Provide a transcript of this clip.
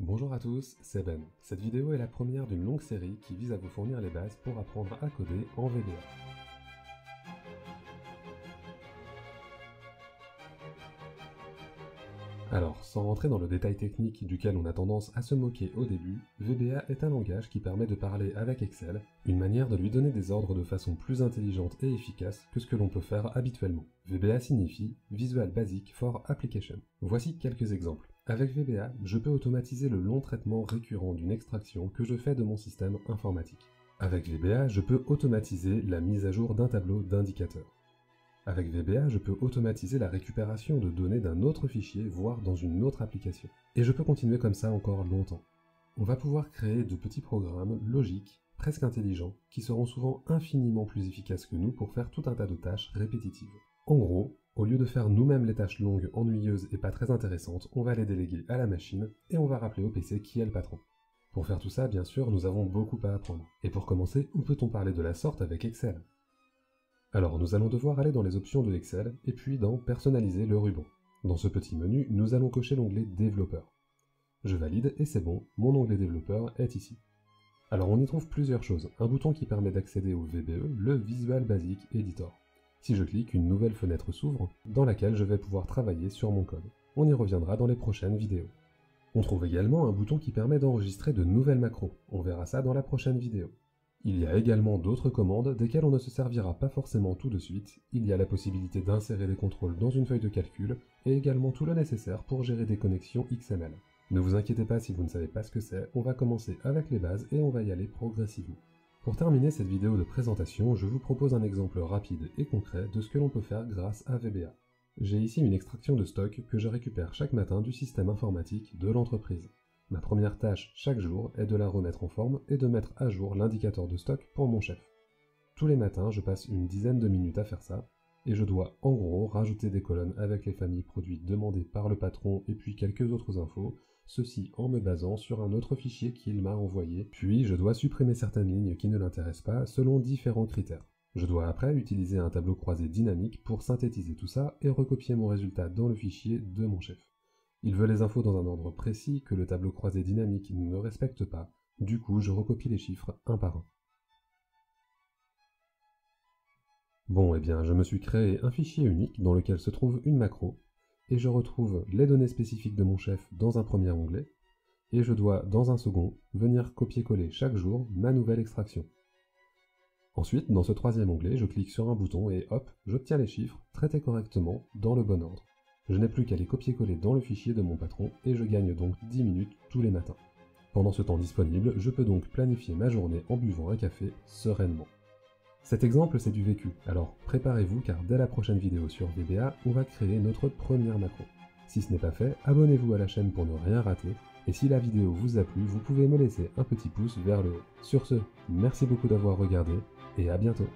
Bonjour à tous, c'est Ben. Cette vidéo est la première d'une longue série qui vise à vous fournir les bases pour apprendre à coder en VBA. Alors, sans rentrer dans le détail technique duquel on a tendance à se moquer au début, VBA est un langage qui permet de parler avec Excel, une manière de lui donner des ordres de façon plus intelligente et efficace que ce que l'on peut faire habituellement. VBA signifie Visual Basic for Application. Voici quelques exemples. Avec VBA, je peux automatiser le long traitement récurrent d'une extraction que je fais de mon système informatique. Avec VBA, je peux automatiser la mise à jour d'un tableau d'indicateurs. Avec VBA, je peux automatiser la récupération de données d'un autre fichier, voire dans une autre application. Et je peux continuer comme ça encore longtemps. On va pouvoir créer de petits programmes logiques, presque intelligents, qui seront souvent infiniment plus efficaces que nous pour faire tout un tas de tâches répétitives. En gros, au lieu de faire nous-mêmes les tâches longues, ennuyeuses et pas très intéressantes, on va les déléguer à la machine et on va rappeler au PC qui est le patron. Pour faire tout ça, bien sûr, nous avons beaucoup à apprendre. Et pour commencer, où peut-on parler de la sorte avec Excel ? Alors nous allons devoir aller dans les options de Excel et puis dans Personnaliser le ruban. Dans ce petit menu, nous allons cocher l'onglet Développeur. Je valide et c'est bon, mon onglet Développeur est ici. Alors on y trouve plusieurs choses. Un bouton qui permet d'accéder au VBE, le Visual Basic Editor. Si je clique, une nouvelle fenêtre s'ouvre dans laquelle je vais pouvoir travailler sur mon code. On y reviendra dans les prochaines vidéos. On trouve également un bouton qui permet d'enregistrer de nouvelles macros. On verra ça dans la prochaine vidéo. Il y a également d'autres commandes desquelles on ne se servira pas forcément tout de suite. Il y a la possibilité d'insérer des contrôles dans une feuille de calcul et également tout le nécessaire pour gérer des connexions XML. Ne vous inquiétez pas si vous ne savez pas ce que c'est, on va commencer avec les bases et on va y aller progressivement. Pour terminer cette vidéo de présentation, je vous propose un exemple rapide et concret de ce que l'on peut faire grâce à VBA. J'ai ici une extraction de stock que je récupère chaque matin du système informatique de l'entreprise. Ma première tâche chaque jour est de la remettre en forme et de mettre à jour l'indicateur de stock pour mon chef. Tous les matins, je passe une dizaine de minutes à faire ça, et je dois en gros rajouter des colonnes avec les familles produits demandées par le patron et puis quelques autres infos, ceci en me basant sur un autre fichier qu'il m'a envoyé, puis je dois supprimer certaines lignes qui ne l'intéressent pas selon différents critères. Je dois après utiliser un tableau croisé dynamique pour synthétiser tout ça et recopier mon résultat dans le fichier de mon chef. Il veut les infos dans un ordre précis que le tableau croisé dynamique ne respecte pas, du coup je recopie les chiffres un par un. Bon, eh bien je me suis créé un fichier unique dans lequel se trouve une macro, et je retrouve les données spécifiques de mon chef dans un premier onglet, et je dois dans un second venir copier-coller chaque jour ma nouvelle extraction. Ensuite, dans ce troisième onglet, je clique sur un bouton et hop, j'obtiens les chiffres traités correctement dans le bon ordre. Je n'ai plus qu'à les copier-coller dans le fichier de mon patron et je gagne donc 10 minutes tous les matins. Pendant ce temps disponible, je peux donc planifier ma journée en buvant un café sereinement. Cet exemple, c'est du vécu, alors préparez-vous car dès la prochaine vidéo sur VBA, on va créer notre première macro. Si ce n'est pas fait, abonnez-vous à la chaîne pour ne rien rater, et si la vidéo vous a plu, vous pouvez me laisser un petit pouce vers le haut. Sur ce, merci beaucoup d'avoir regardé, et à bientôt.